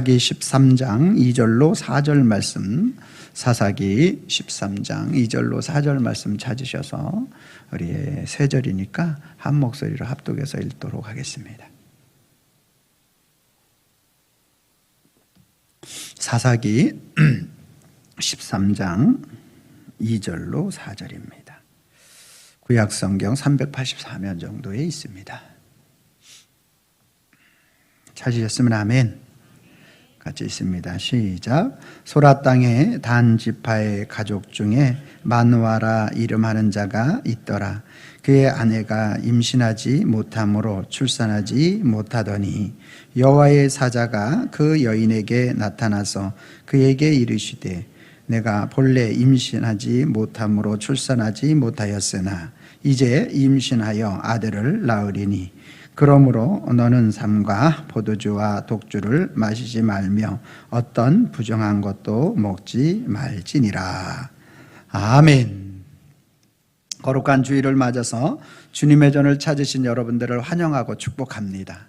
사사기 13장 2절로 4절 말씀, 사사기 13장 2절로 4절 말씀 찾으셔서 우리 세 절이니까 한 목소리로 합독해서 읽도록 하겠습니다. 사사기 13장 2절로 4절입니다. 구약성경 384면 정도에 있습니다. 찾으셨으면 아멘. 같이 있습니다. 시작. 소라 땅에 단 지파의 가족 중에 마누아라 이름하는 자가 있더라. 그의 아내가 임신하지 못함으로 출산하지 못하더니 여호와의 사자가 그 여인에게 나타나서 그에게 이르시되 내가 본래 임신하지 못함으로 출산하지 못하였으나 이제 임신하여 아들을 낳으리니 그러므로 너는 삼과 포도주와 독주를 마시지 말며 어떤 부정한 것도 먹지 말지니라. 아멘. 거룩한 주일을 맞아서 주님의 전을 찾으신 여러분들을 환영하고 축복합니다.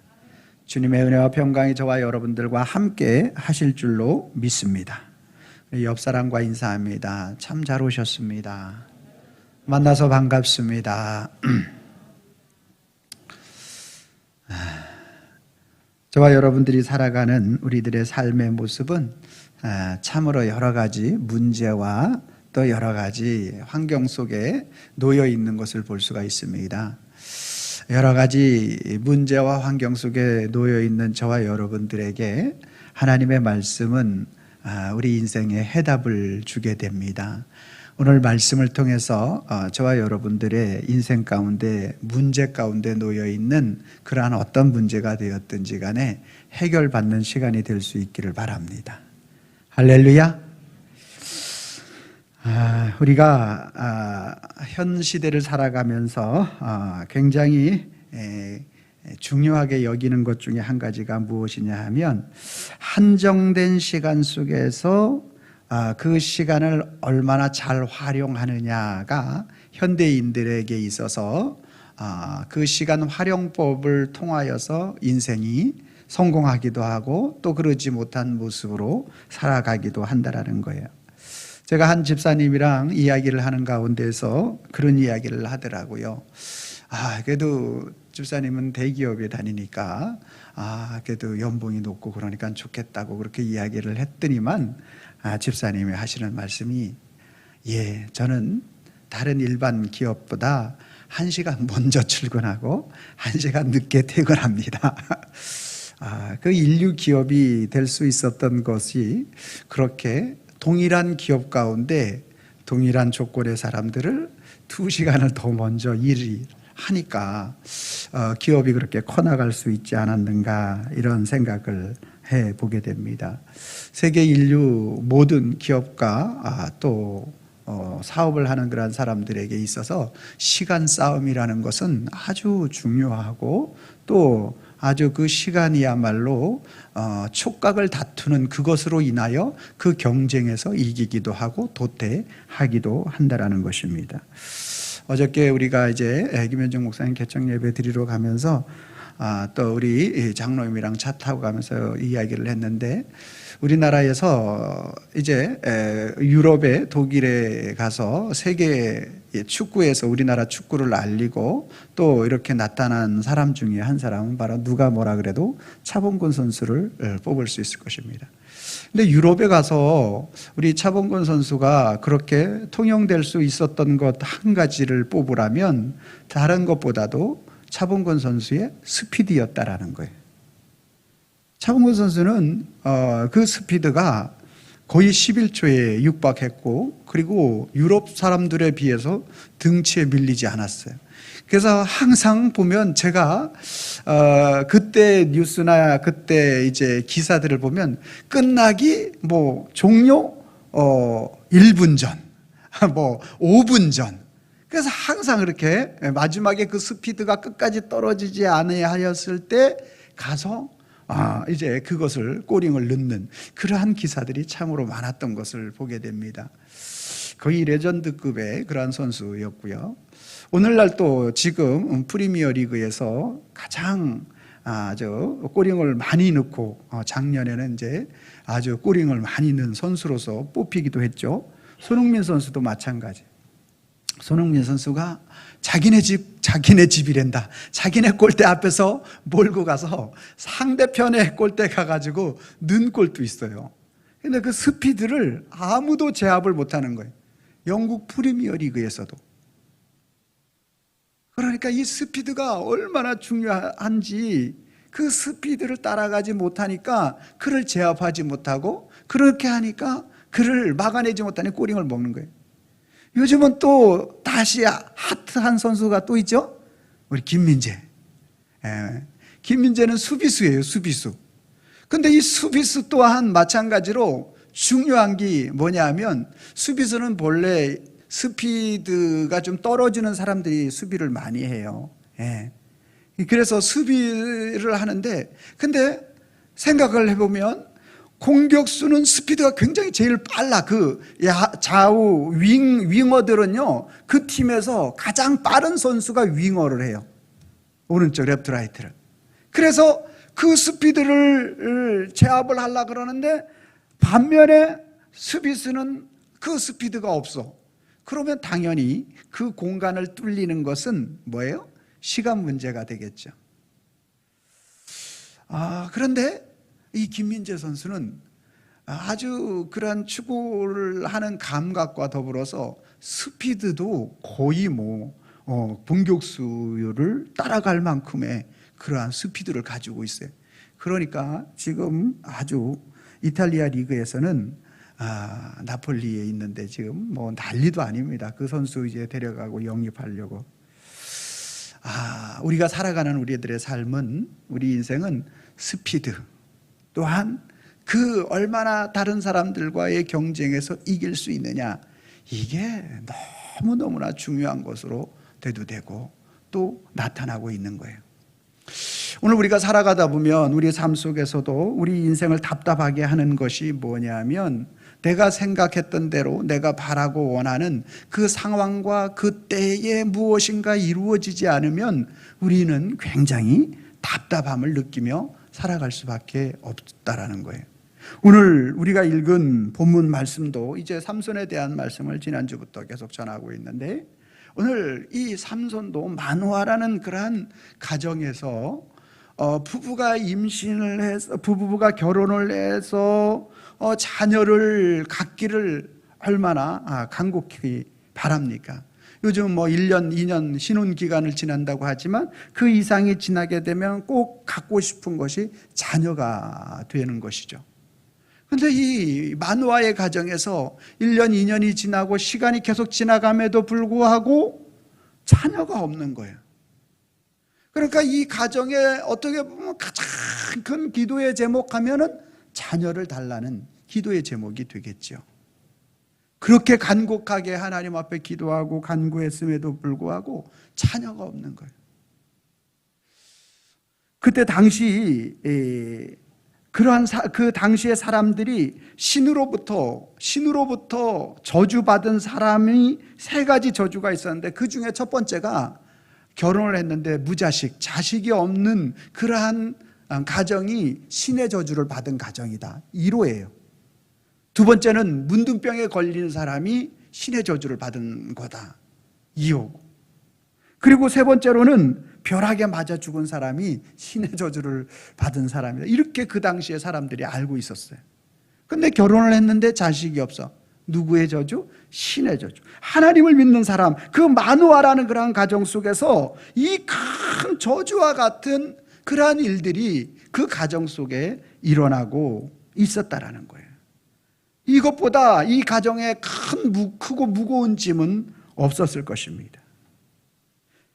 주님의 은혜와 평강이 저와 여러분들과 함께 하실 줄로 믿습니다. 옆 사람과 인사합니다. 참 잘 오셨습니다. 만나서 반갑습니다. 저와 여러분들이 살아가는 우리들의 삶의 모습은 참으로 여러 가지 문제와 또 여러 가지 환경 속에 놓여 있는 것을 볼 수가 있습니다. 여러 가지 문제와 환경 속에 놓여 있는 저와 여러분들에게 하나님의 말씀은 우리 인생에 해답을 주게 됩니다. 오늘 말씀을 통해서 저와 여러분들의 인생 가운데 문제 가운데 놓여 있는 그러한 어떤 문제가 되었든지 간에 해결받는 시간이 될 수 있기를 바랍니다. 할렐루야. 우리가 현 시대를 살아가면서 굉장히 중요하게 여기는 것 중에 한 가지가 무엇이냐 하면 한정된 시간 속에서 그 시간을 얼마나 잘 활용하느냐가 현대인들에게 있어서 그 시간 활용법을 통하여서 인생이 성공하기도 하고 또 그러지 못한 모습으로 살아가기도 한다라는 거예요. 제가 한 집사님이랑 이야기를 하는 가운데서 그런 이야기를 하더라고요. 그래도 집사님은 대기업에 다니니까 그래도 연봉이 높고 그러니까 좋겠다고 그렇게 이야기를 했더니만 집사님이 하시는 말씀이 저는 다른 일반 기업보다 1시간 먼저 출근하고 1시간 늦게 퇴근합니다. 그 인류 기업이 될 수 있었던 것이 그렇게 동일한 기업 가운데 동일한 조건의 사람들을 2시간을 더 먼저 일을 하니까 기업이 그렇게 커나갈 수 있지 않았는가 이런 생각을 해보게 됩니다. 세계 인류 모든 기업가 또 사업을 하는 그런 사람들에게 있어서 시간 싸움이라는 것은 아주 중요하고 또 아주 그 시간이야말로 촉각을 다투는 그것으로 인하여 그 경쟁에서 이기기도 하고 도태하기도 한다라는 것입니다. 어저께 우리가 이제 김현정 목사님 개척 예배 드리러 가면서 또 우리 장로님이랑 차 타고 가면서 이야기를 했는데 우리나라에서 이제 유럽에 독일에 가서 세계 축구에서 우리나라 축구를 알리고 또 이렇게 나타난 사람 중에 한 사람은 바로 누가 뭐라 그래도 차범근 선수를 뽑을 수 있을 것입니다. 근데 유럽에 가서 우리 차범근 선수가 그렇게 통용될 수 있었던 것 한 가지를 뽑으라면 다른 것보다도 차범근 선수의 스피드였다라는 거예요. 차범근 선수는 그 스피드가 거의 11초에 육박했고 그리고 유럽 사람들에 비해서 등치에 밀리지 않았어요. 그래서 항상 보면 제가 그때 뉴스나 그때 이제 기사들을 보면 끝나기 종료 1분 전, 5분 전. 그래서 항상 그렇게 마지막에 그 스피드가 끝까지 떨어지지 않았을 때 가서 이제 그것을 꼬링을 넣는 그러한 기사들이 참으로 많았던 것을 보게 됩니다. 거의 레전드급의 그러한 선수였고요. 오늘날 또 지금 프리미어 리그에서 가장 아주 꼬링을 많이 넣고 작년에는 이제 아주 꼬링을 많이 넣은 선수로서 뽑히기도 했죠. 손흥민 선수도 마찬가지. 손흥민 선수가 자기네 집이란다. 자기네 골대 앞에서 몰고 가서 상대편의 골대 가가지고 넣은 골도 있어요. 근데 그 스피드를 아무도 제압을 못하는 거예요. 영국 프리미어 리그에서도. 그러니까 이 스피드가 얼마나 중요한지 그 스피드를 따라가지 못하니까 그를 제압하지 못하고 그렇게 하니까 그를 막아내지 못하니 꼬링을 먹는 거예요. 요즘은 또 다시 핫한 선수가 또 있죠? 우리 김민재. 김민재는 수비수예요, 수비수. 근데 이 수비수 또한 마찬가지로 중요한 게 뭐냐면 수비수는 본래 스피드가 좀 떨어지는 사람들이 수비를 많이 해요. 그래서 수비를 하는데 근데 생각을 해보면 공격수는 스피드가 굉장히 제일 빨라. 그 좌우 윙어들은요 그 팀에서 가장 빠른 선수가 윙어를 해요. 오른쪽 레프트 라이트를. 그래서 그 스피드를 제압을 하려고 그러는데 반면에 수비수는 그 스피드가 없어. 그러면 당연히 그 공간을 뚫리는 것은 뭐예요? 시간 문제가 되겠죠. 그런데 이 김민재 선수는 아주 그런 추구를 하는 감각과 더불어서 스피드도 거의 공격수를 따라갈 만큼의 그러한 스피드를 가지고 있어요. 그러니까 지금 아주 이탈리아 리그에서는 나폴리에 있는데 지금 난리도 아닙니다. 그 선수 이제 데려가고 영입하려고. 우리가 살아가는 우리들의 삶은, 우리 인생은 스피드, 또한 그 얼마나 다른 사람들과의 경쟁에서 이길 수 있느냐, 이게 너무너무나 중요한 것으로 대두되고 또 나타나고 있는 거예요. 오늘 우리가 살아가다 보면 우리의 삶 속에서도 우리 인생을 답답하게 하는 것이 뭐냐면 내가 생각했던 대로 내가 바라고 원하는 그 상황과 그 때에 무엇인가 이루어지지 않으면 우리는 굉장히 답답함을 느끼며 살아갈 수밖에 없다라는 거예요. 오늘 우리가 읽은 본문 말씀도 이제 삼손에 대한 말씀을 지난주부터 계속 전하고 있는데 오늘 이 삼손도 마노아라는 그러한 가정에서 부부가 임신을 해서 부부가 결혼을 해서 자녀를 갖기를 얼마나 간곡히 바랍니까? 요즘 1년, 2년 신혼 기간을 지난다고 하지만 그 이상이 지나게 되면 꼭 갖고 싶은 것이 자녀가 되는 것이죠. 그런데 이 마노아의 가정에서 1년, 2년이 지나고 시간이 계속 지나감에도 불구하고 자녀가 없는 거예요. 그러니까 이 가정에 어떻게 보면 가장 큰 기도의 제목 하면은 자녀를 달라는 기도의 제목이 되겠죠. 그렇게 간곡하게 하나님 앞에 기도하고 간구했음에도 불구하고 자녀가 없는 거예요. 그때 당시 그 당시의 사람들이 신으로부터 저주받은 사람이 3가지 저주가 있었는데 그 중에 첫 번째가 결혼을 했는데 무자식, 자식이 없는 그러한 가정이 신의 저주를 받은 가정이다. 1호예요. 두 번째는 문둥병에 걸린 사람이 신의 저주를 받은 거다. 2호고. 그리고 세 번째로는 벼락에 맞아 죽은 사람이 신의 저주를 받은 사람이다. 이렇게 그 당시에 사람들이 알고 있었어요. 근데 결혼을 했는데 자식이 없어. 누구의 저주? 신의 저주. 하나님을 믿는 사람, 그 마노아라는 그러한 가정 속에서 이 큰 저주와 같은 그러한 일들이 그 가정 속에 일어나고 있었다라는 거예요. 이것보다 이 가정에 크고 무거운 짐은 없었을 것입니다.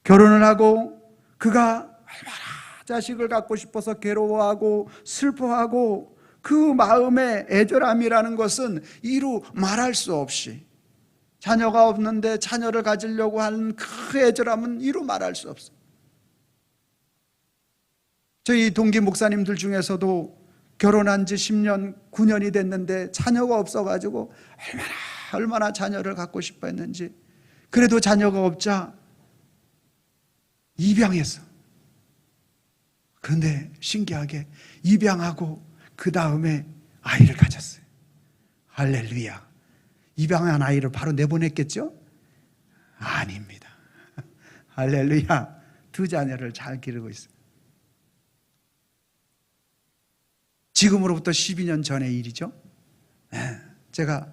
결혼을 하고 그가 얼마나 자식을 갖고 싶어서 괴로워하고 슬퍼하고 그 마음의 애절함이라는 것은 이루 말할 수 없이, 자녀가 없는데 자녀를 가지려고 하는 그 애절함은 이루 말할 수 없어요. 저희 동기 목사님들 중에서도 결혼한 지 10년, 9년이 됐는데 자녀가 없어가지고 얼마나 자녀를 갖고 싶어 했는지, 그래도 자녀가 없자 입양했어. 그런데 신기하게 입양하고 그 다음에 아이를 가졌어요. 할렐루야. 입양한 아이를 바로 내보냈겠죠? 아닙니다. 할렐루야. 두 자녀를 잘 기르고 있어요. 지금으로부터 12년 전의 일이죠. 제가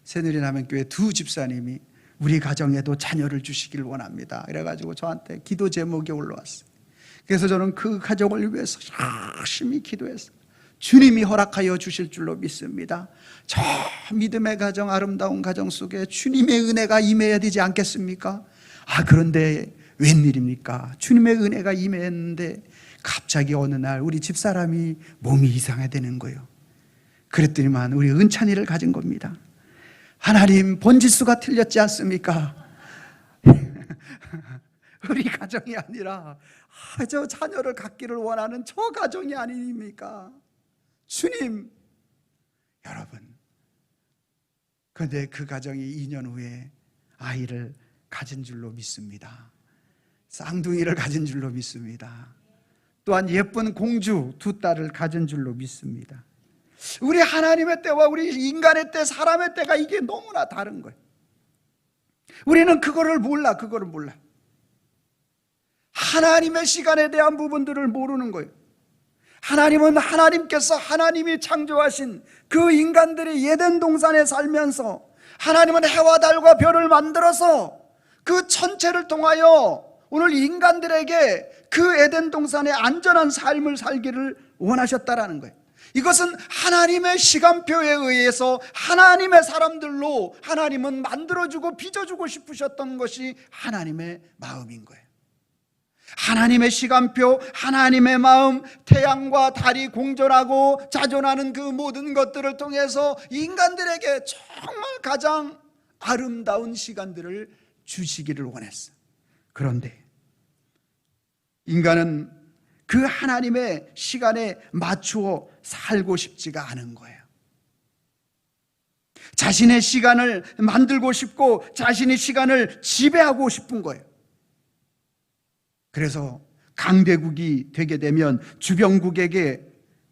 새누리남행교회 두 집사님이 우리 가정에도 자녀를 주시길 원합니다. 그래가지고 저한테 기도 제목이 올라왔어요. 그래서 저는 그 가정을 위해서 열심히 기도했어요. 주님이 허락하여 주실 줄로 믿습니다. 저 믿음의 가정, 아름다운 가정 속에 주님의 은혜가 임해야 되지 않겠습니까? 그런데 웬일입니까? 주님의 은혜가 임했는데 갑자기 어느 날 우리 집사람이 몸이 이상해지는 거예요. 그랬더니만 우리 은찬이를 가진 겁니다. 하나님, 번지수가 틀렸지 않습니까? 우리 가정이 아니라 저 자녀를 갖기를 원하는 저 가정이 아닙니까? 주님, 여러분, 그런데 그 가정이 2년 후에 아이를 가진 줄로 믿습니다. 쌍둥이를 가진 줄로 믿습니다. 또한 예쁜 공주 두 딸을 가진 줄로 믿습니다. 우리 하나님의 때와 우리 인간의 때, 사람의 때가 이게 너무나 다른 거예요. 우리는 그거를 몰라. 하나님의 시간에 대한 부분들을 모르는 거예요. 하나님은 하나님이 창조하신 그 인간들이 에덴 동산에 살면서 하나님은 해와 달과 별을 만들어서 그 천체를 통하여 오늘 인간들에게 그 에덴 동산의 안전한 삶을 살기를 원하셨다라는 거예요. 이것은 하나님의 시간표에 의해서 하나님의 사람들로 하나님은 만들어주고 빚어주고 싶으셨던 것이 하나님의 마음인 거예요. 하나님의 시간표, 하나님의 마음, 태양과 달이 공존하고 자존하는 그 모든 것들을 통해서 인간들에게 정말 가장 아름다운 시간들을 주시기를 원했어요. 그런데 인간은 그 하나님의 시간에 맞추어 살고 싶지가 않은 거예요. 자신의 시간을 만들고 싶고 자신의 시간을 지배하고 싶은 거예요. 그래서 강대국이 되게 되면 주변국에게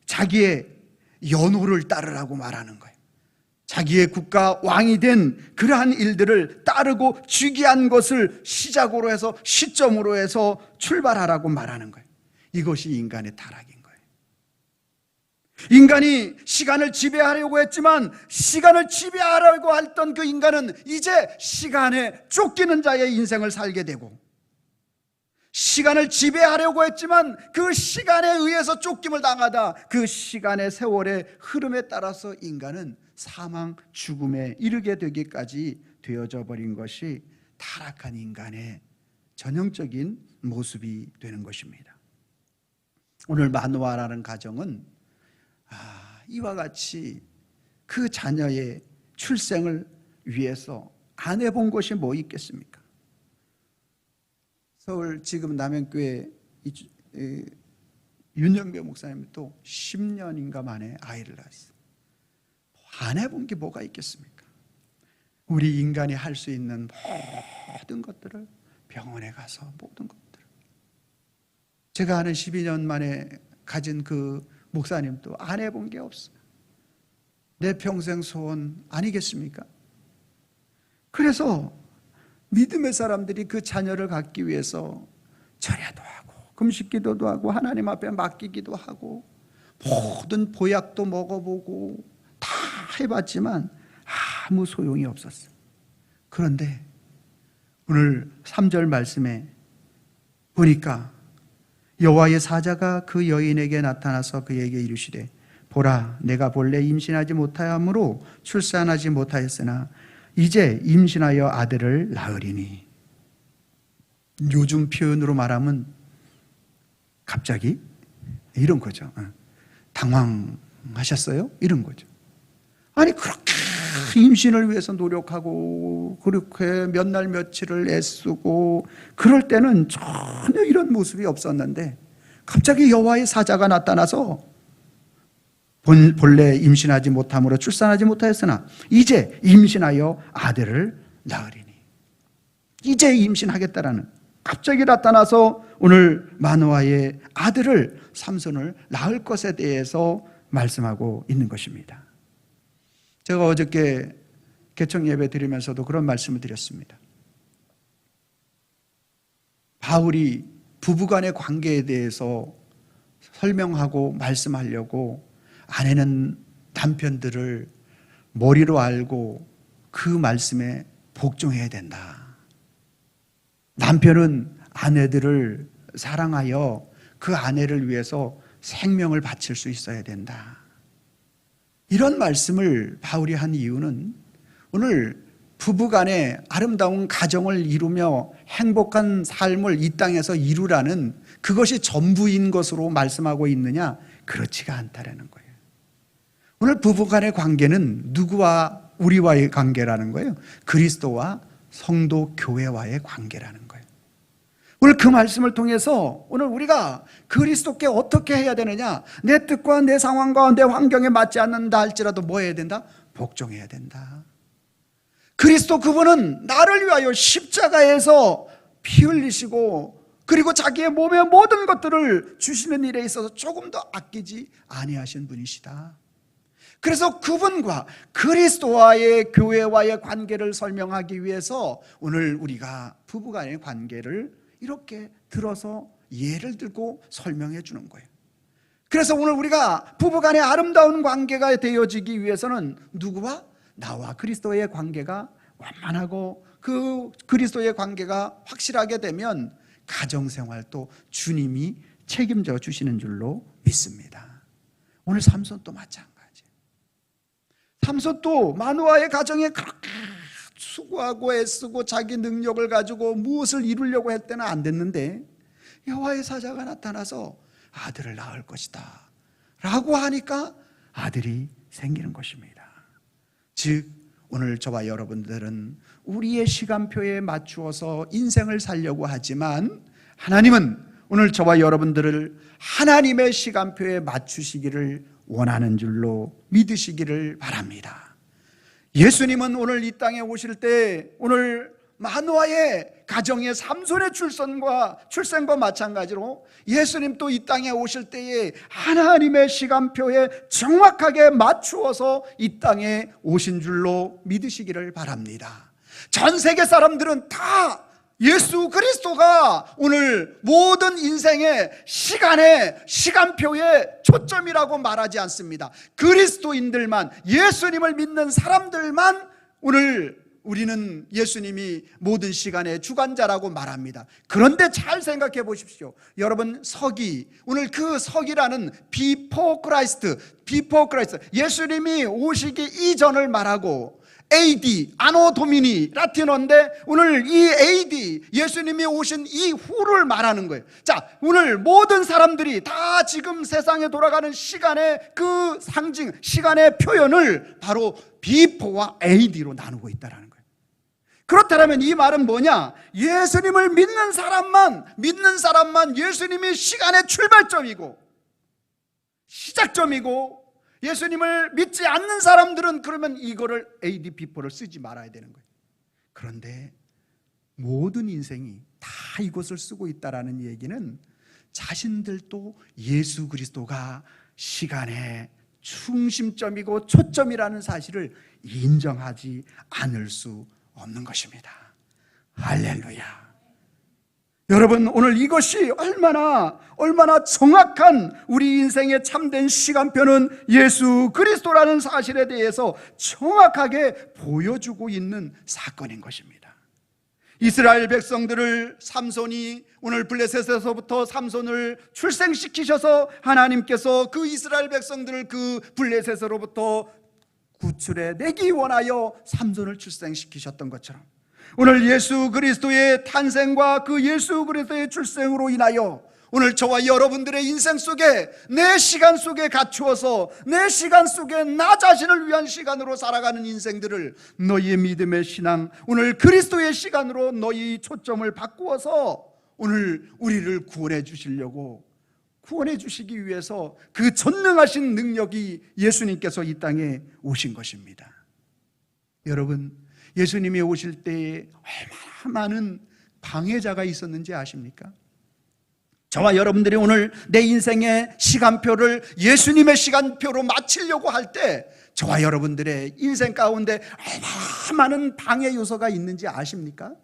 자기의 연호를 따르라고 말하는 거예요. 자기의 국가 왕이 된 그러한 일들을 따르고 주기한 것을 시작으로 해서 시점으로 해서 출발하라고 말하는 거예요. 이것이 인간의 타락인 거예요. 인간이 시간을 지배하려고 했지만 시간을 지배하려고 했던 그 인간은 이제 시간에 쫓기는 자의 인생을 살게 되고, 시간을 지배하려고 했지만 그 시간에 의해서 쫓김을 당하다 그 시간의 세월의 흐름에 따라서 인간은 사망, 죽음에 이르게 되기까지 되어져 버린 것이 타락한 인간의 전형적인 모습이 되는 것입니다. 오늘 마노아라는 가정은 이와 같이 그 자녀의 출생을 위해서 안 해본 것이 뭐 있겠습니까? 서울 지금 남양교회 윤영배 목사님도 10년인가 만에 아이를 낳았어요. 안 해본 게 뭐가 있겠습니까? 우리 인간이 할 수 있는 모든 것들을 병원에 가서 모든 것들을, 제가 아는 12년 만에 가진 그 목사님도 안 해본 게 없어요. 내 평생 소원 아니겠습니까? 그래서 믿음의 사람들이 그 자녀를 갖기 위해서 절야도 하고 금식기도도 하고 하나님 앞에 맡기기도 하고 모든 보약도 먹어보고 다 해봤지만 아무 소용이 없었어요. 그런데 오늘 3절 말씀에 보니까 여호와의 사자가 그 여인에게 나타나서 그에게 이르시되 보라, 내가 본래 임신하지 못하므로 출산하지 못하였으나 이제 임신하여 아들을 낳으리니. 요즘 표현으로 말하면 갑자기 이런 거죠. 당황하셨어요? 이런 거죠. 아니 그렇게 임신을 위해서 노력하고 그렇게 몇 날 며칠을 애쓰고 그럴 때는 전혀 이런 모습이 없었는데 갑자기 여호와의 사자가 나타나서 본래 임신하지 못함으로 출산하지 못하였으나 이제 임신하여 아들을 낳으리니. 이제 임신하겠다라는, 갑자기 나타나서 오늘 마노아의 아들을 삼손을 낳을 것에 대해서 말씀하고 있는 것입니다. 제가 어저께 개청 예배 드리면서도 그런 말씀을 드렸습니다. 바울이 부부간의 관계에 대해서 설명하고 말씀하려고 아내는 남편들을 머리로 알고 그 말씀에 복종해야 된다. 남편은 아내들을 사랑하여 그 아내를 위해서 생명을 바칠 수 있어야 된다. 이런 말씀을 바울이 한 이유는 오늘 부부간의 아름다운 가정을 이루며 행복한 삶을 이 땅에서 이루라는 그것이 전부인 것으로 말씀하고 있느냐? 그렇지가 않다라는 거예요. 오늘 부부간의 관계는 누구와 우리와의 관계라는 거예요. 그리스도와 성도 교회와의 관계라는 거예요. 오늘 그 말씀을 통해서 오늘 우리가 그리스도께 어떻게 해야 되느냐? 내 뜻과 내 상황과 내 환경에 맞지 않는다 할지라도 뭐 해야 된다? 복종해야 된다. 그리스도 그분은 나를 위하여 십자가에서 피 흘리시고 그리고 자기의 몸의 모든 것들을 주시는 일에 있어서 조금 더 아끼지 아니하신 분이시다. 그래서 그분과 그리스도와의 교회와의 관계를 설명하기 위해서 오늘 우리가 부부간의 관계를 이렇게 들어서 예를 들고 설명해 주는 거예요. 그래서 오늘 우리가 부부간의 아름다운 관계가 되어지기 위해서는 누구와? 나와 그리스도의 관계가 완만하고 그 그리스도의 관계가 확실하게 되면 가정생활도 주님이 책임져 주시는 줄로 믿습니다. 오늘 삼손도 마찬가지예요. 삼손도 마노아의 가정에 그렇게 수고하고 애쓰고 자기 능력을 가지고 무엇을 이루려고 할 때는 안 됐는데 여호와의 사자가 나타나서 아들을 낳을 것이다 라고 하니까 아들이 생기는 것입니다. 즉 오늘 저와 여러분들은 우리의 시간표에 맞추어서 인생을 살려고 하지만 하나님은 오늘 저와 여러분들을 하나님의 시간표에 맞추시기를 원하는 줄로 믿으시기를 바랍니다. 예수님은 오늘 이 땅에 오실 때 오늘 마노아의 가정의 삼손의 출생과 마찬가지로 예수님도 이 땅에 오실 때에 하나님의 시간표에 정확하게 맞추어서 이 땅에 오신 줄로 믿으시기를 바랍니다. 전 세계 사람들은 다 예수 그리스도가 오늘 모든 인생의 시간표의 초점이라고 말하지 않습니다. 그리스도인들만, 예수님을 믿는 사람들만 오늘 우리는 예수님이 모든 시간의 주관자라고 말합니다. 그런데 잘 생각해 보십시오. 여러분, 서기, 오늘 그 서기라는 before Christ, 예수님이 오시기 이전을 말하고 AD, 아노 도미니, 라틴어인데 오늘 이 AD, 예수님이 오신 이후를 말하는 거예요. 자, 오늘 모든 사람들이 다 지금 세상에 돌아가는 시간의 그 상징, 시간의 표현을 바로 before와 AD로 나누고 있다는 거예요. 그렇다면 이 말은 뭐냐? 예수님을 믿는 사람만 예수님이 시간의 출발점이고 시작점이고, 예수님을 믿지 않는 사람들은 그러면 이거를 AD 비포를 쓰지 말아야 되는 거예요. 그런데 모든 인생이 다 이것을 쓰고 있다라는 얘기는 자신들도 예수 그리스도가 시간의 중심점이고 초점이라는 사실을 인정하지 않을 수 없는 것입니다. 할렐루야. 여러분, 오늘 이것이 얼마나 정확한 우리 인생의 참된 시간표는 예수 그리스도라는 사실에 대해서 정확하게 보여주고 있는 사건인 것입니다. 이스라엘 백성들을 삼손이 오늘 블레셋에서부터 삼손을 출생시키셔서 하나님께서 그 이스라엘 백성들을 그 블레셋으로부터 구출해 내기 원하여 삼손을 출생시키셨던 것처럼 오늘 예수 그리스도의 탄생과 그 예수 그리스도의 출생으로 인하여 오늘 저와 여러분들의 인생 속에 내 시간 속에 갖추어서 내 시간 속에 나 자신을 위한 시간으로 살아가는 인생들을 너희의 믿음의 신앙, 오늘 그리스도의 시간으로 너희 초점을 바꾸어서 오늘 우리를 구원해 주시려고, 구원해 주시기 위해서 그 전능하신 능력이 예수님께서 이 땅에 오신 것입니다. 여러분, 예수님이 오실 때에 얼마나 많은 방해자가 있었는지 아십니까? 저와 여러분들이 오늘 내 인생의 시간표를 예수님의 시간표로 맞추려고 할 때 저와 여러분들의 인생 가운데 얼마나 많은 방해 요소가 있는지 아십니까?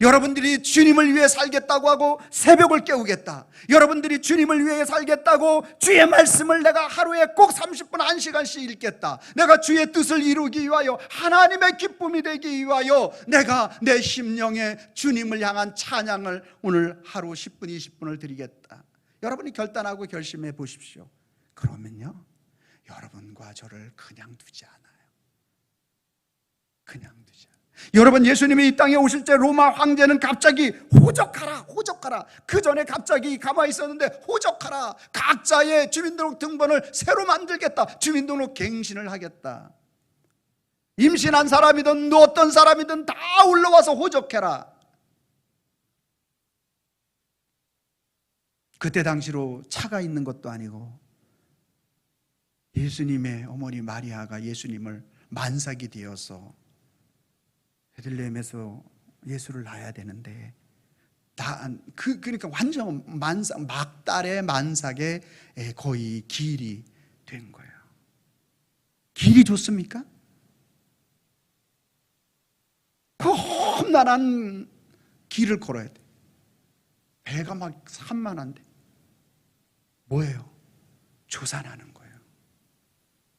여러분들이 주님을 위해 살겠다고 하고 새벽을 깨우겠다, 여러분들이 주님을 위해 살겠다고 주의 말씀을 내가 하루에 꼭 30분 1시간씩 읽겠다, 내가 주의 뜻을 이루기 위하여 하나님의 기쁨이 되기 위하여 내가 내 심령에 주님을 향한 찬양을 오늘 하루 10분 20분을 드리겠다, 여러분이 결단하고 결심해 보십시오. 그러면요, 여러분과 저를 그냥 두지 않아요. 그냥 두지 않아요. 여러분, 예수님이 이 땅에 오실 때 로마 황제는 갑자기 호적하라, 호적하라. 그 전에 갑자기 가만히 있었는데 호적하라, 각자의 주민등록 등본을 새로 만들겠다, 주민등록 갱신을 하겠다. 임신한 사람이든 어떤 사람이든 다 올라와서 호적해라. 그때 당시로 차가 있는 것도 아니고 예수님의 어머니 마리아가 예수님을 만삭이 되어서 베들레헴에서 예수를 낳아야 되는데 그러니까 완전 막달의 만삭에 거의 길이 된 거예요. 길이 좋습니까? 험난한 길을 걸어야 돼. 배가 막 산만한데 뭐예요? 조산하는 거예요.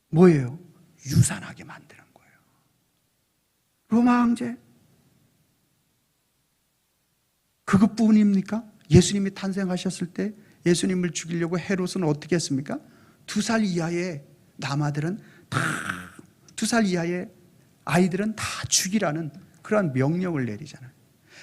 뭐예요? 유산하게 만드는 거예요. 로마 황제, 그것뿐입니까? 예수님이 탄생하셨을 때 예수님을 죽이려고 헤롯은 어떻게 했습니까? 2살 이하의 남아들은 다, 2살 이하의 아이들은 다 죽이라는 그러한 명령을 내리잖아요.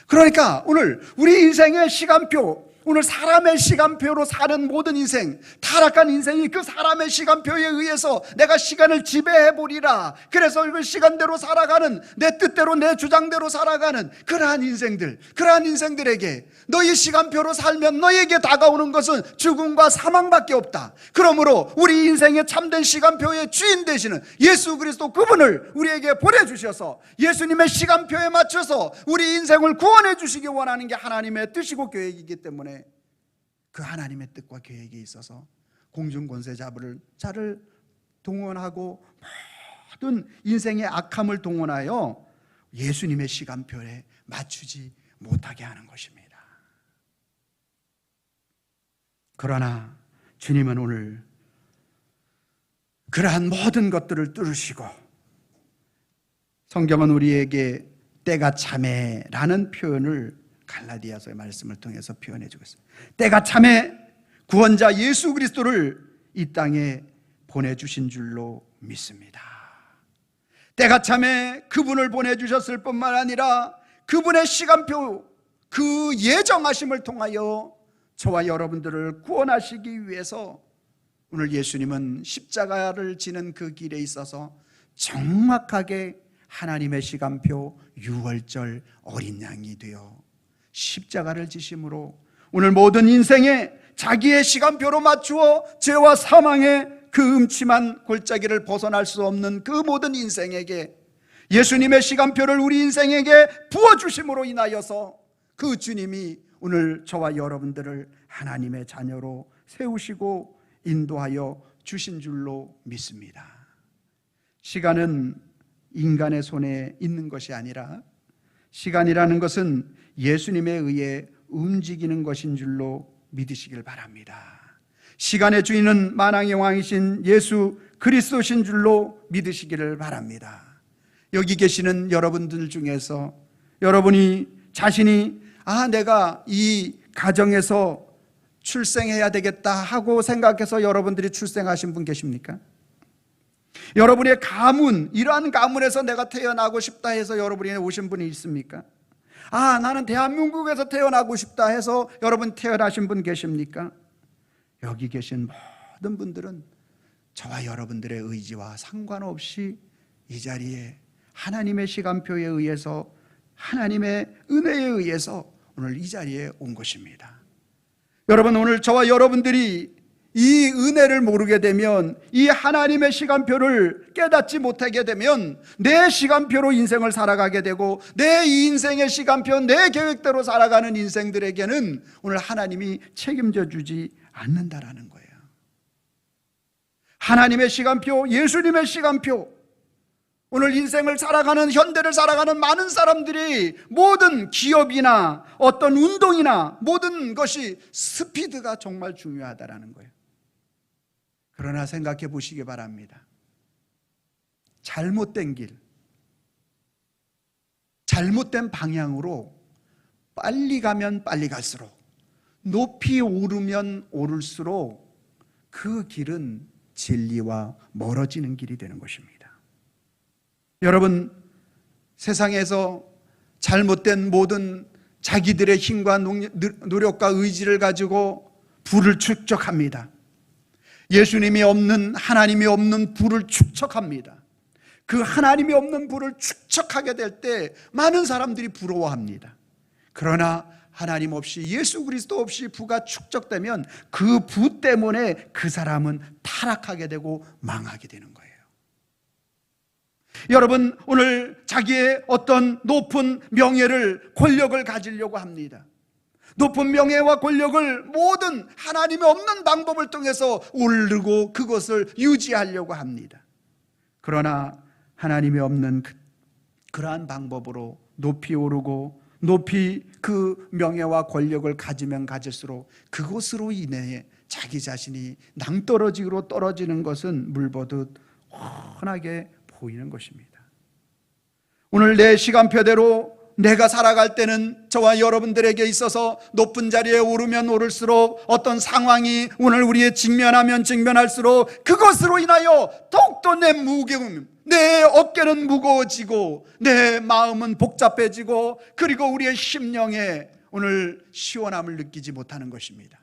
그러니까 오늘 우리 인생의 시간표, 오늘 사람의 시간표로 사는 모든 인생, 타락한 인생이 그 사람의 시간표에 의해서 내가 시간을 지배해보리라, 그래서 그 시간대로 살아가는, 내 뜻대로 내 주장대로 살아가는 그러한 인생들, 그러한 인생들에게 너희 시간표로 살면 너희에게 다가오는 것은 죽음과 사망밖에 없다. 그러므로 우리 인생의 참된 시간표의 주인 되시는 예수 그리스도, 그분을 우리에게 보내주셔서 예수님의 시간표에 맞춰서 우리 인생을 구원해 주시기 원하는 게 하나님의 뜻이고 계획이기 때문에 그 하나님의 뜻과 계획에 있어서 공중권세 자를 동원하고 모든 인생의 악함을 동원하여 예수님의 시간표에 맞추지 못하게 하는 것입니다. 그러나 주님은 오늘 그러한 모든 것들을 뚫으시고, 성경은 우리에게 때가 차매라는 표현을 갈라디아서의 말씀을 통해서 표현해주고 있습니다. 때가 차매 구원자 예수 그리스도를 이 땅에 보내주신 줄로 믿습니다. 때가 차매 그분을 보내주셨을 뿐만 아니라 그분의 시간표, 그 예정하심을 통하여 저와 여러분들을 구원하시기 위해서 오늘 예수님은 십자가를 지는 그 길에 있어서 정확하게 하나님의 시간표 6월절 어린 양이 되어 십자가를 지심으로 오늘 모든 인생에 자기의 시간표로 맞추어 죄와 사망의 그 음침한 골짜기를 벗어날 수 없는 그 모든 인생에게 예수님의 시간표를 우리 인생에게 부어주심으로 인하여서 그 주님이 오늘 저와 여러분들을 하나님의 자녀로 세우시고 인도하여 주신 줄로 믿습니다. 시간은 인간의 손에 있는 것이 아니라 시간이라는 것은 예수님에 의해 움직이는 것인 줄로 믿으시길 바랍니다. 시간의 주인은 만왕의 왕이신 예수 그리스도신 줄로 믿으시기를 바랍니다. 여기 계시는 여러분들 중에서 여러분이 자신이 내가 이 가정에서 출생해야 되겠다 하고 생각해서 여러분들이 출생하신 분 계십니까? 여러분의 가문, 이러한 가문에서 내가 태어나고 싶다 해서 여러분이 오신 분이 있습니까? 나는 대한민국에서 태어나고 싶다 해서 여러분 태어나신 분 계십니까? 여기 계신 모든 분들은 저와 여러분들의 의지와 상관없이 이 자리에 하나님의 시간표에 의해서, 하나님의 은혜에 의해서 오늘 이 자리에 온 것입니다. 여러분, 오늘 저와 여러분들이 이 은혜를 모르게 되면, 이 하나님의 시간표를 깨닫지 못하게 되면 내 시간표로 인생을 살아가게 되고, 내 인생의 시간표, 내 계획대로 살아가는 인생들에게는 오늘 하나님이 책임져 주지 않는다라는 거예요. 하나님의 시간표, 예수님의 시간표, 오늘 인생을 살아가는, 현대를 살아가는 많은 사람들이 모든 기업이나 어떤 운동이나 모든 것이 스피드가 정말 중요하다라는 거예요. 그러나 생각해 보시기 바랍니다. 잘못된 길, 잘못된 방향으로 빨리 가면 빨리 갈수록, 높이 오르면 오를수록 그 길은 진리와 멀어지는 길이 되는 것입니다. 여러분, 세상에서 잘못된 모든 자기들의 힘과 노력과 의지를 가지고 부를 축적합니다. 예수님이 없는, 하나님이 없는 부를 축적합니다. 그 하나님이 없는 부를 축적하게 될 때 많은 사람들이 부러워합니다. 그러나 하나님 없이, 예수 그리스도 없이 부가 축적되면 그 부 때문에 그 사람은 타락하게 되고 망하게 되는 거예요. 여러분, 오늘 자기의 어떤 높은 명예를, 권력을 가지려고 합니다. 높은 명예와 권력을 모든 하나님이 없는 방법을 통해서 오르고 그것을 유지하려고 합니다. 그러나 하나님이 없는 그러한 방법으로 높이 오르고 높이 그 명예와 권력을 가지면 가질수록 그것으로 인해 자기 자신이 낭떠러지로 떨어지는 것은 물보듯 훤하게 보이는 것입니다. 오늘 내 시간표대로 내가 살아갈 때는 저와 여러분들에게 있어서 높은 자리에 오르면 오를수록, 어떤 상황이 오늘 우리의 직면하면 직면할수록 그것으로 인하여 더욱더 내 무게움, 내 어깨는 무거워지고 내 마음은 복잡해지고, 그리고 우리의 심령에 오늘 시원함을 느끼지 못하는 것입니다.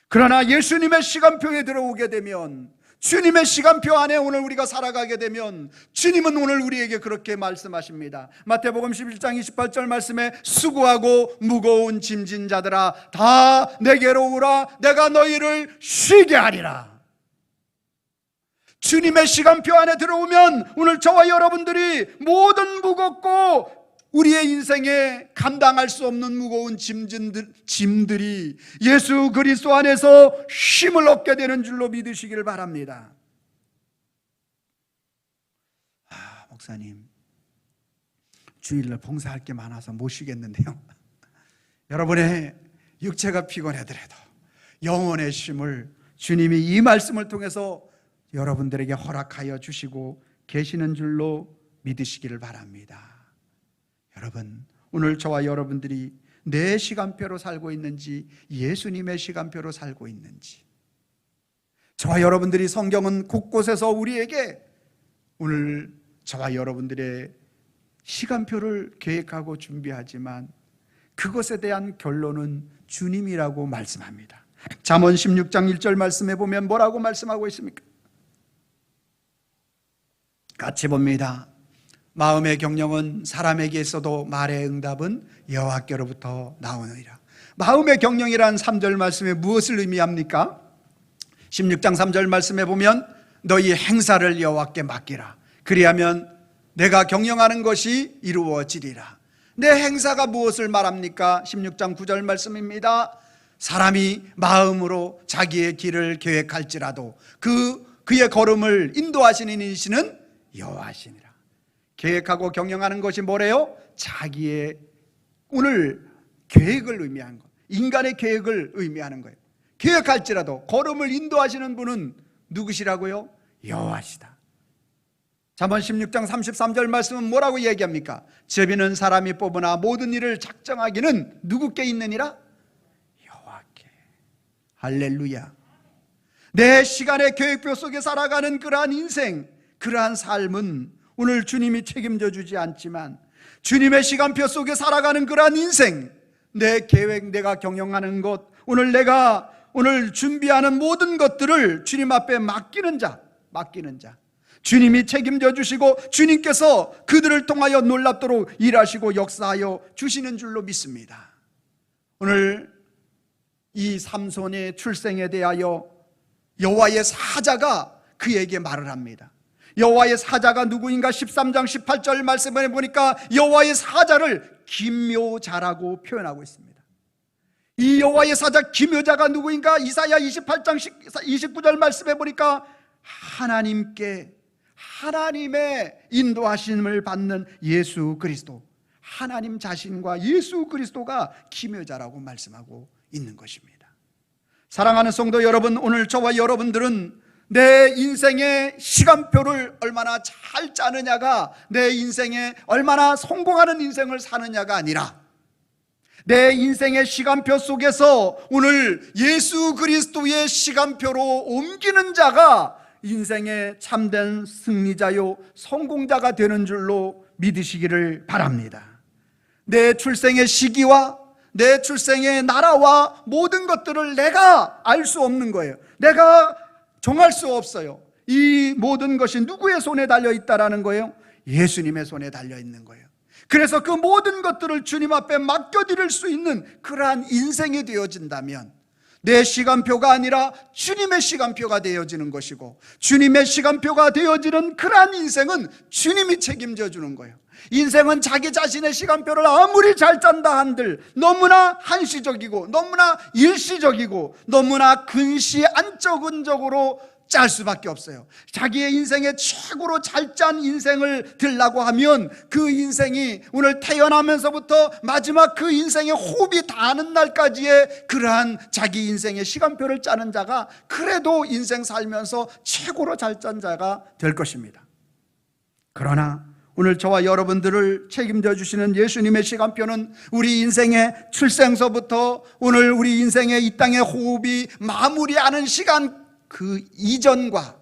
그러나 예수님의 시간표에 들어오게 되면, 주님의 시간표 안에 오늘 우리가 살아가게 되면 주님은 오늘 우리에게 그렇게 말씀하십니다. 마태복음 11장 28절 말씀에 수고하고 무거운 짐진 자들아 다 내게로 오라, 내가 너희를 쉬게 하리라. 주님의 시간표 안에 들어오면 오늘 저와 여러분들이 모든 무겁고 우리의 인생에 감당할 수 없는 무거운 짐들이 예수 그리스도 안에서 쉼을 얻게 되는 줄로 믿으시기를 바랍니다. 목사님, 주일날 봉사할 게 많아서 못 쉬겠는데요. 여러분의 육체가 피곤하더라도 영혼의 쉼을 주님이 이 말씀을 통해서 여러분들에게 허락하여 주시고 계시는 줄로 믿으시기를 바랍니다. 여러분, 오늘 저와 여러분들이 내 시간표로 살고 있는지 예수님의 시간표로 살고 있는지, 저와 여러분들이 성경은 곳곳에서 우리에게 오늘 저와 여러분들의 시간표를 계획하고 준비하지만 그것에 대한 결론은 주님이라고 말씀합니다. 잠언 16장 1절 말씀해 보면 뭐라고 말씀하고 있습니까? 같이 봅니다. 마음의 경영은 사람에게 있어도 말의 응답은 여호와께로부터 나오느니라. 마음의 경영이라는 3절 말씀에 무엇을 의미합니까? 16장 3절 말씀에 보면 너희 행사를 여호와께 맡기라. 그리하면 내가 경영하는 것이 이루어지리라. 내 행사가 무엇을 말합니까? 16장 9절 말씀입니다. 사람이 마음으로 자기의 길을 계획할지라도 그의 걸음을 인도하시는 이시는 여호와시니라. 계획하고 경영하는 것이 뭐래요? 자기의 오늘 계획을 의미하는 것, 인간의 계획을 의미하는 거예요. 계획할지라도 걸음을 인도하시는 분은 누구시라고요? 여호와시다. 잠언 16장 33절 말씀은 뭐라고 얘기합니까? 제비는 사람이 뽑으나 모든 일을 작정하기는 누구께 있느니라? 여호와께. 할렐루야. 내 시간의 계획표 속에 살아가는 그러한 인생, 그러한 삶은 오늘 주님이 책임져 주지 않지만 주님의 시간표 속에 살아가는 그러한 인생, 내 계획, 내가 경영하는 것, 내가 오늘 준비하는 모든 것들을 주님 앞에 맡기는 자, 주님이 책임져 주시고 주님께서 그들을 통하여 놀랍도록 일하시고 역사하여 주시는 줄로 믿습니다. 오늘 이 삼손의 출생에 대하여 여호와의 사자가 그에게 말을 합니다. 여호와의 사자가 누구인가? 13장 18절 말씀을 보니까 여호와의 사자를 기묘자라고 표현하고 있습니다. 이 여호와의 사자 기묘자가 누구인가? 이사야 28장 29절 말씀해 보니까 하나님의 인도하심을 받는 예수 그리스도, 하나님 자신과 예수 그리스도가 기묘자라고 말씀하고 있는 것입니다. 사랑하는 성도 여러분, 오늘 저와 여러분들은 내 인생의 시간표를 얼마나 잘 짜느냐가, 내 인생에 얼마나 성공하는 인생을 사느냐가 아니라 내 인생의 시간표 속에서 오늘 예수 그리스도의 시간표로 옮기는 자가 인생의 참된 승리자요 성공자가 되는 줄로 믿으시기를 바랍니다. 내 출생의 시기와 내 출생의 나라와 모든 것들을 내가 알 수 없는 거예요. 내가 정할 수 없어요. 이 모든 것이 누구의 손에 달려 있다라는 거예요? 예수님의 손에 달려 있는 거예요. 그래서 그 모든 것들을 주님 앞에 맡겨드릴 수 있는 그러한 인생이 되어진다면 내 시간표가 아니라 주님의 시간표가 되어지는 것이고, 주님의 시간표가 되어지는 그러한 인생은 주님이 책임져 주는 거예요. 인생은 자기 자신의 시간표를 아무리 잘 짠다 한들 너무나 한시적이고 너무나 일시적이고 너무나 근시안적으로 짤 수밖에 없어요. 자기의 인생에 최고로 잘 짠 인생을 들라고 하면 그 인생이 오늘 태어나면서부터 마지막 그 인생의 호흡이 닿는 날까지의 그러한 자기 인생의 시간표를 짜는 자가 그래도 인생 살면서 최고로 잘 짠 자가 될 것입니다. 그러나 오늘 저와 여러분들을 책임져 주시는 예수님의 시간표는 우리 인생의 출생서부터 오늘 우리 인생의 이 땅의 호흡이 마무리하는 시간 그 이전과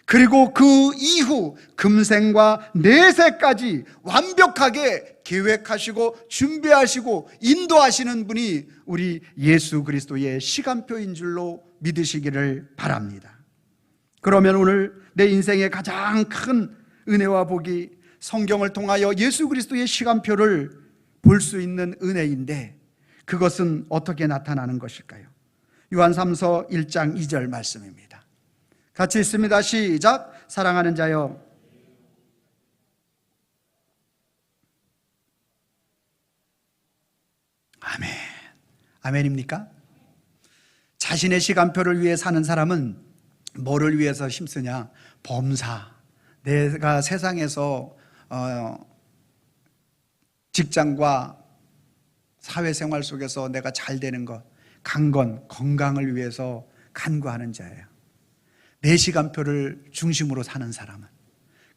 그리고 그 이후 금생과 내세까지 완벽하게 계획하시고 준비하시고 인도하시는 분이 우리 예수 그리스도의 시간표인 줄로 믿으시기를 바랍니다. 그러면 오늘 내 인생의 가장 큰 은혜와 복이 성경을 통하여 예수 그리스도의 시간표를 볼 수 있는 은혜인데, 그것은 어떻게 나타나는 것일까요? 요한 3서 1장 2절 말씀입니다. 같이 읽습니다. 시작. 사랑하는 자여, 아멘. 아멘입니까? 자신의 시간표를 위해 사는 사람은 뭐를 위해서 힘쓰냐? 범사. 내가 세상에서 직장과 사회생활 속에서 내가 잘 되는 것, 강건, 건강을 위해서 간구하는 자예요. 내 시간표를 중심으로 사는 사람은.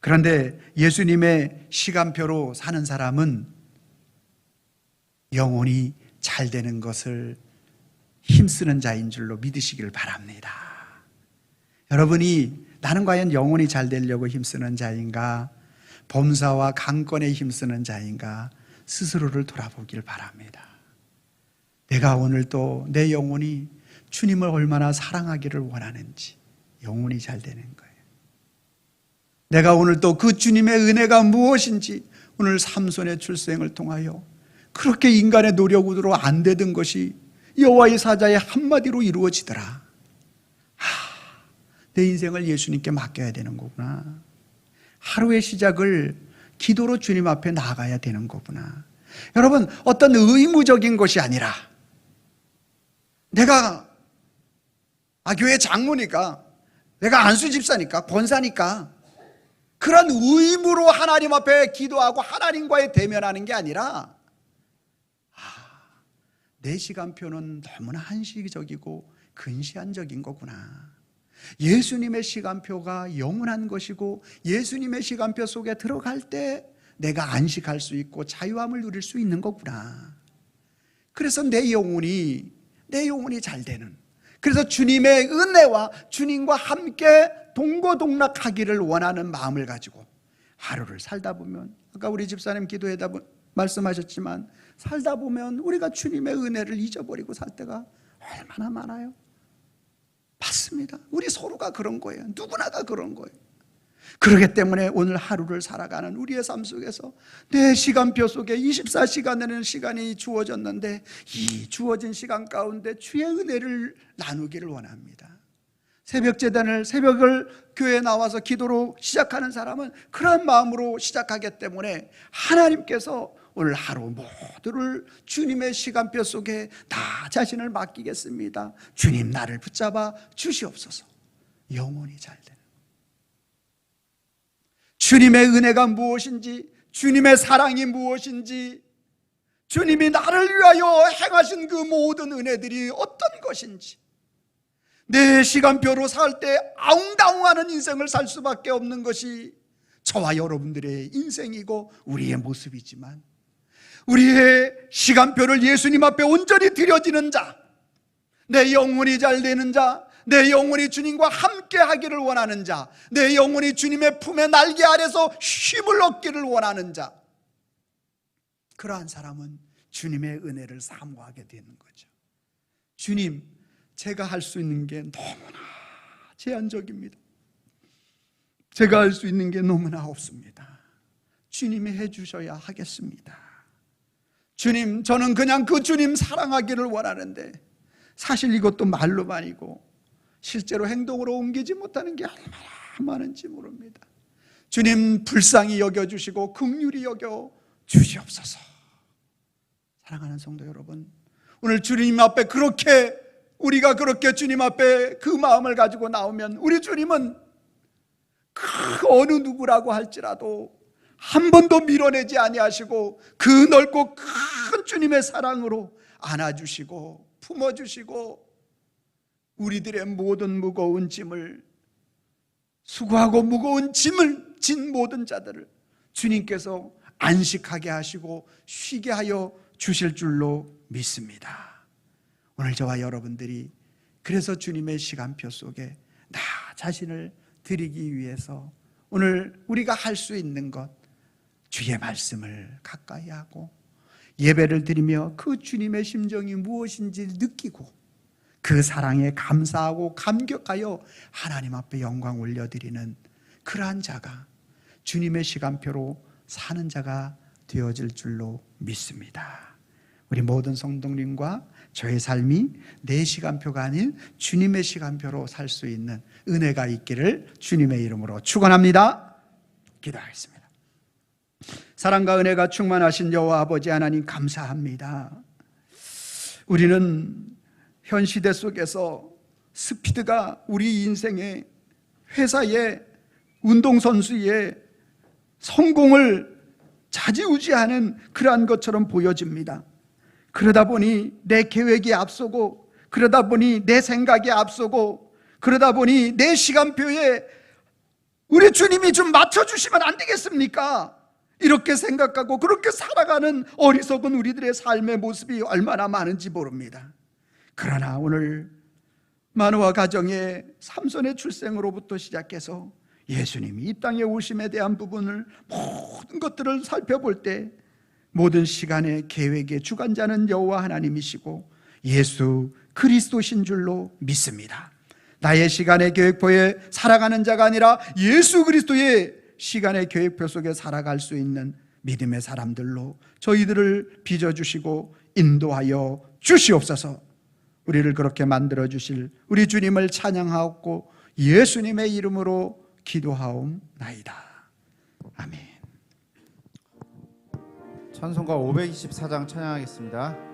그런데 예수님의 시간표로 사는 사람은 영혼이 잘 되는 것을 힘쓰는 자인 줄로 믿으시기를 바랍니다. 여러분이 나는 과연 영혼이 잘 되려고 힘쓰는 자인가, 범사와 강건에 힘쓰는 자인가 스스로를 돌아보길 바랍니다. 내가 오늘 또 내 영혼이 주님을 얼마나 사랑하기를 원하는지, 영혼이 잘 되는 거예요. 내가 오늘 또 그 주님의 은혜가 무엇인지, 오늘 삼손의 출생을 통하여 그렇게 인간의 노력으로 안 되던 것이 여호와의 사자의 한마디로 이루어지더라. 내 인생을 예수님께 맡겨야 되는 거구나. 하루의 시작을 기도로 주님 앞에 나아가야 되는 거구나. 여러분, 어떤 의무적인 것이 아니라 내가 교회 장로니까, 내가 안수 집사니까, 권사니까 그런 의무로 하나님 앞에 기도하고 하나님과의 대면하는 게 아니라 내 시간표는 너무나 한시적이고 근시안적인 거구나. 예수님의 시간표가 영원한 것이고 예수님의 시간표 속에 들어갈 때 내가 안식할 수 있고 자유함을 누릴 수 있는 거구나. 그래서 내 영혼이 잘 되는, 그래서 주님의 은혜와 주님과 함께 동고동락하기를 원하는 마음을 가지고 하루를 살다 보면, 아까 우리 집사님 기도에다 말씀하셨지만, 살다 보면 우리가 주님의 은혜를 잊어버리고 살 때가 얼마나 많아요. 맞습니다. 우리 서로가 그런 거예요. 누구나가 그런 거예요. 그렇기 때문에 오늘 하루를 살아가는 우리의 삶 속에서 내 시간표 속에 24시간이라는 시간이 주어졌는데 이 주어진 시간 가운데 주의 은혜를 나누기를 원합니다. 새벽을 교회에 나와서 기도로 시작하는 사람은 그런 마음으로 시작하기 때문에 하나님께서 오늘 하루 모두를 주님의 시간표 속에 나 자신을 맡기겠습니다. 주님 나를 붙잡아 주시옵소서. 영원히 잘 되는 주님의 은혜가 무엇인지, 주님의 사랑이 무엇인지, 주님이 나를 위하여 행하신 그 모든 은혜들이 어떤 것인지, 내 시간표로 살 때 아웅다웅하는 인생을 살 수밖에 없는 것이 저와 여러분들의 인생이고 우리의 모습이지만, 우리의 시간표를 예수님 앞에 온전히 드려지는 자, 내 영혼이 잘 되는 자, 내 영혼이 주님과 함께 하기를 원하는 자, 내 영혼이 주님의 품의 날개 아래서 쉼을 얻기를 원하는 자, 그러한 사람은 주님의 은혜를 사모하게 되는 거죠. 주님, 제가 할 수 있는 게 너무나 제한적입니다. 제가 할 수 있는 게 너무나 없습니다. 주님이 해주셔야 하겠습니다. 주님, 저는 그냥 그 주님 사랑하기를 원하는데 사실 이것도 말로만이고 실제로 행동으로 옮기지 못하는 게 얼마나 많은지 모릅니다. 주님 불쌍히 여겨주시고 긍휼히 여겨 주시옵소서. 사랑하는 성도 여러분, 오늘 주님 앞에 우리가 그렇게 주님 앞에 그 마음을 가지고 나오면 우리 주님은 그 어느 누구라고 할지라도 한 번도 밀어내지 아니하시고 그 넓고 큰 주님의 사랑으로 안아주시고 품어주시고 우리들의 모든 무거운 짐을, 수고하고 무거운 짐을 진 모든 자들을 주님께서 안식하게 하시고 쉬게 하여 주실 줄로 믿습니다. 오늘 저와 여러분들이 그래서 주님의 시간표 속에 나 자신을 드리기 위해서 오늘 우리가 할 수 있는 것, 주의 말씀을 가까이 하고 예배를 드리며 그 주님의 심정이 무엇인지 느끼고 그 사랑에 감사하고 감격하여 하나님 앞에 영광 올려드리는 그러한 자가 주님의 시간표로 사는 자가 되어질 줄로 믿습니다. 우리 모든 성도님과 저의 삶이 내 시간표가 아닌 주님의 시간표로 살 수 있는 은혜가 있기를 주님의 이름으로 축원합니다. 기도하겠습니다. 사랑과 은혜가 충만하신 여호와 아버지 하나님 감사합니다. 우리는 현 시대 속에서 스피드가 우리 인생의, 회사의, 운동선수의 성공을 좌지우지하는 그러한 것처럼 보여집니다. 그러다 보니 내 계획이 앞서고, 그러다 보니 내 생각이 앞서고, 그러다 보니 내 시간표에 우리 주님이 좀 맞춰주시면 안 되겠습니까? 이렇게 생각하고 그렇게 살아가는 어리석은 우리들의 삶의 모습이 얼마나 많은지 모릅니다. 그러나 오늘 마노아 가정의 삼손의 출생으로부터 시작해서 예수님이 이 땅에 오심에 대한 부분을 모든 것들을 살펴볼 때 모든 시간의 계획의 주관자는 여호와 하나님이시고 예수 그리스도신 줄로 믿습니다. 나의 시간의 계획표에 살아가는 자가 아니라 예수 그리스도의 시간의 계획표 속에 살아갈 수 있는 믿음의 사람들로 저희들을 빚어주시고 인도하여 주시옵소서. 우리를 그렇게 만들어주실 우리 주님을 찬양하옵고 예수님의 이름으로 기도하옵나이다. 아멘. 찬송가 524장 찬양하겠습니다.